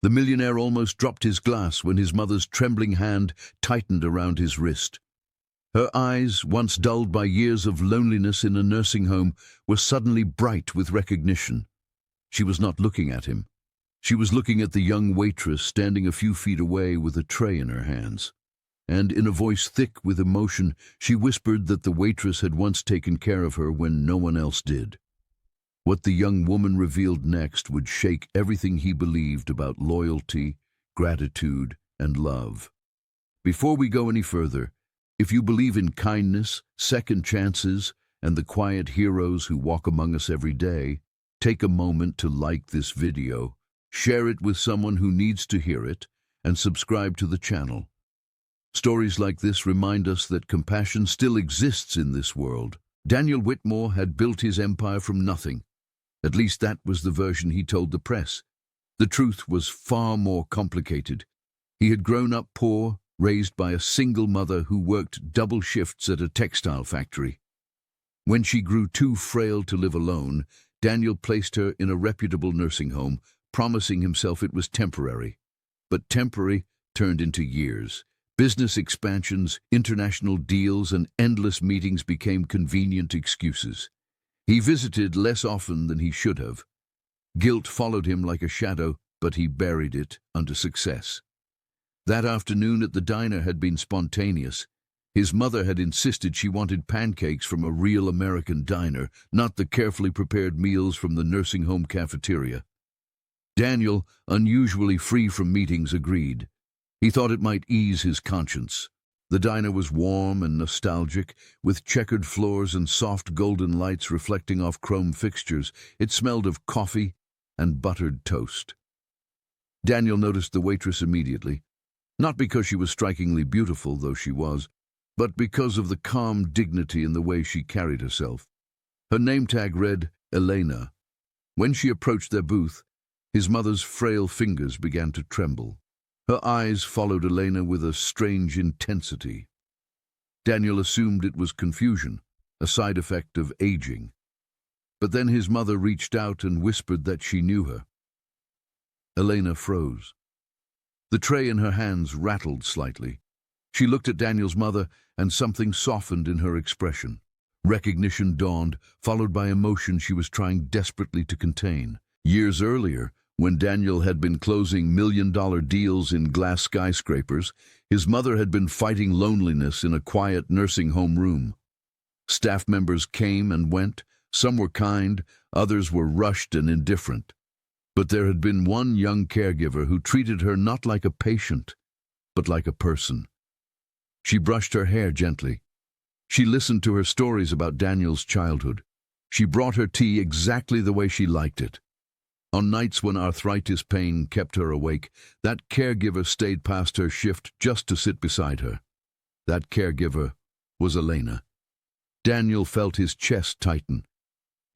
The millionaire almost dropped his glass when his mother's trembling hand tightened around his wrist. Her eyes, once dulled by years of loneliness in a nursing home, were suddenly bright with recognition. She was not looking at him. She was looking at the young waitress standing a few feet away with a tray in her hands. And in a voice thick with emotion, she whispered that the waitress had once taken care of her when no one else did. What the young woman revealed next would shake everything he believed about loyalty, gratitude, and love. Before we go any further, if you believe in kindness, second chances, and the quiet heroes who walk among us every day, take a moment to like this video, share it with someone who needs to hear it, and subscribe to the channel. Stories like this remind us that compassion still exists in this world. Daniel Whitmore had built his empire from nothing. At least that was the version he told the press. The truth was far more complicated. He had grown up poor, raised by a single mother who worked double shifts at a textile factory. When she grew too frail to live alone, Daniel placed her in a reputable nursing home, promising himself it was temporary. But temporary turned into years. Business expansions, international deals, and endless meetings became convenient excuses. He visited less often than he should have. Guilt followed him like a shadow, but he buried it under success. That afternoon at the diner had been spontaneous. His mother had insisted she wanted pancakes from a real American diner, not the carefully prepared meals from the nursing home cafeteria. Daniel, unusually free from meetings, agreed. He thought it might ease his conscience. The diner was warm and nostalgic, with checkered floors and soft golden lights reflecting off chrome fixtures. It smelled of coffee and buttered toast. Daniel noticed the waitress immediately. Not because she was strikingly beautiful, though she was, but because of the calm dignity in the way she carried herself. Her name tag read Elena. When she approached their booth, his mother's frail fingers began to tremble. Her eyes followed Elena with a strange intensity. Daniel assumed it was confusion, a side effect of aging. But then his mother reached out and whispered that she knew her. Elena froze. The tray in her hands rattled slightly. She looked at Daniel's mother, and something softened in her expression. Recognition dawned, followed by emotion she was trying desperately to contain. Years earlier, when Daniel had been closing million-dollar deals in glass skyscrapers, his mother had been fighting loneliness in a quiet nursing home room. Staff members came and went. Some were kind, others were rushed and indifferent. But there had been one young caregiver who treated her not like a patient, but like a person. She brushed her hair gently. She listened to her stories about Daniel's childhood. She brought her tea exactly the way she liked it. On nights when arthritis pain kept her awake, that caregiver stayed past her shift just to sit beside her. That caregiver was Elena. Daniel felt his chest tighten.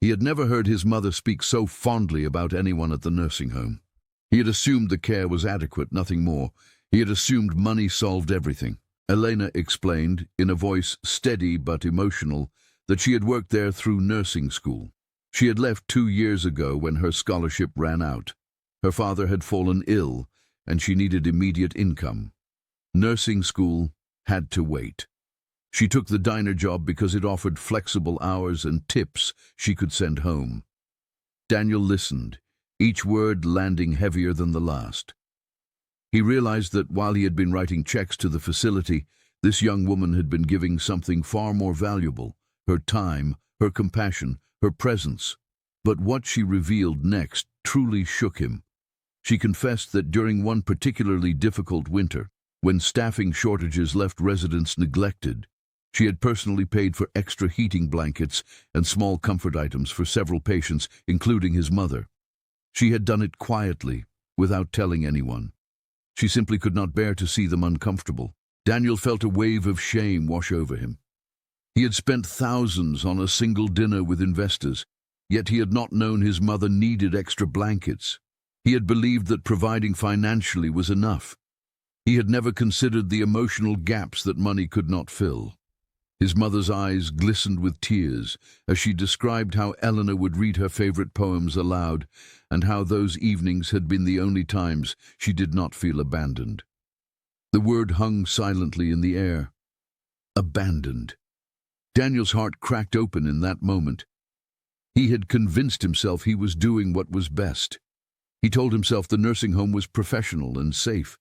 He had never heard his mother speak so fondly about anyone at the nursing home. He had assumed the care was adequate, nothing more. He had assumed money solved everything. Elena explained, in a voice steady but emotional, that she had worked there through nursing school. She had left 2 years ago when her scholarship ran out. Her father had fallen ill, and she needed immediate income. Nursing school had to wait. She took the diner job because it offered flexible hours and tips she could send home. Daniel listened, each word landing heavier than the last. He realized that while he had been writing checks to the facility, this young woman had been giving something far more valuable: her time, her compassion, her presence. But what she revealed next truly shook him. She confessed that during one particularly difficult winter, when staffing shortages left residents neglected, she had personally paid for extra heating blankets and small comfort items for several patients, including his mother. She had done it quietly, without telling anyone. She simply could not bear to see them uncomfortable. Daniel felt a wave of shame wash over him. He had spent thousands on a single dinner with investors, yet he had not known his mother needed extra blankets. He had believed that providing financially was enough. He had never considered the emotional gaps that money could not fill. His mother's eyes glistened with tears as she described how Eleanor would read her favorite poems aloud and how those evenings had been the only times she did not feel abandoned. The word hung silently in the air. Abandoned. Daniel's heart cracked open in that moment. He had convinced himself he was doing what was best. He told himself the nursing home was professional and safe.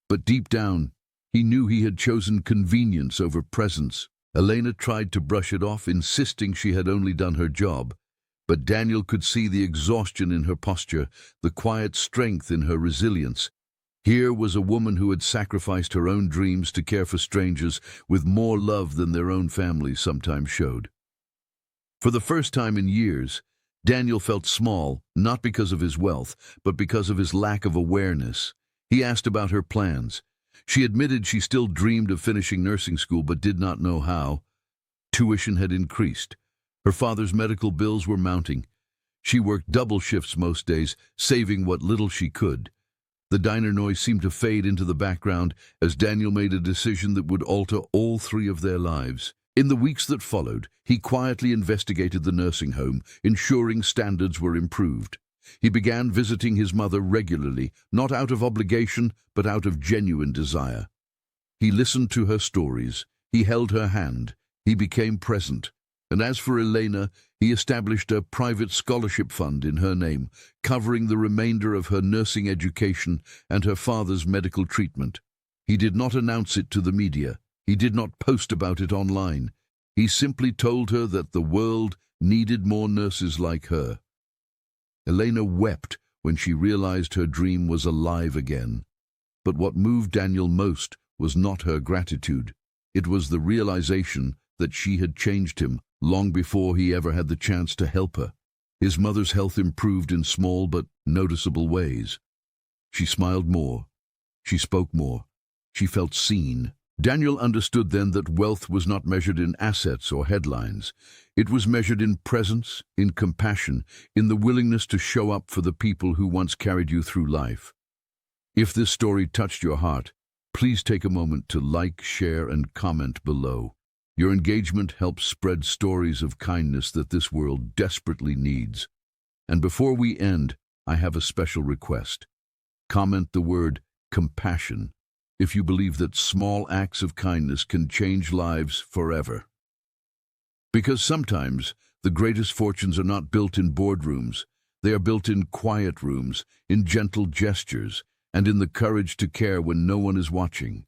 But deep down, he knew he had chosen convenience over presence. Elena tried to brush it off, insisting she had only done her job. But Daniel could see the exhaustion in her posture, the quiet strength in her resilience. Here was a woman who had sacrificed her own dreams to care for strangers with more love than their own families sometimes showed. For the first time in years, Daniel felt small, not because of his wealth, but because of his lack of awareness. He asked about her plans. She admitted she still dreamed of finishing nursing school but did not know how. Tuition had increased. Her father's medical bills were mounting. She worked double shifts most days, saving what little she could. The diner noise seemed to fade into the background as Daniel made a decision that would alter all three of their lives. In the weeks that followed, he quietly investigated the nursing home, ensuring standards were improved. He began visiting his mother regularly, not out of obligation, but out of genuine desire. He listened to her stories, he held her hand, he became present. And as for Elena, he established a private scholarship fund in her name, covering the remainder of her nursing education and her father's medical treatment. He did not announce it to the media. He did not post about it online. He simply told her that the world needed more nurses like her. Elena wept when she realized her dream was alive again. But what moved Daniel most was not her gratitude. It was the realization that she had changed him long before he ever had the chance to help her. His mother's health improved in small but noticeable ways. She smiled more. She spoke more. She felt seen. Daniel understood then that wealth was not measured in assets or headlines. It was measured in presence, in compassion, in the willingness to show up for the people who once carried you through life. If this story touched your heart, please take a moment to like, share, and comment below. Your engagement helps spread stories of kindness that this world desperately needs. And before we end, I have a special request. Comment the word compassion if you believe that small acts of kindness can change lives forever. Because sometimes the greatest fortunes are not built in boardrooms. They are built in quiet rooms, in gentle gestures, and in the courage to care when no one is watching.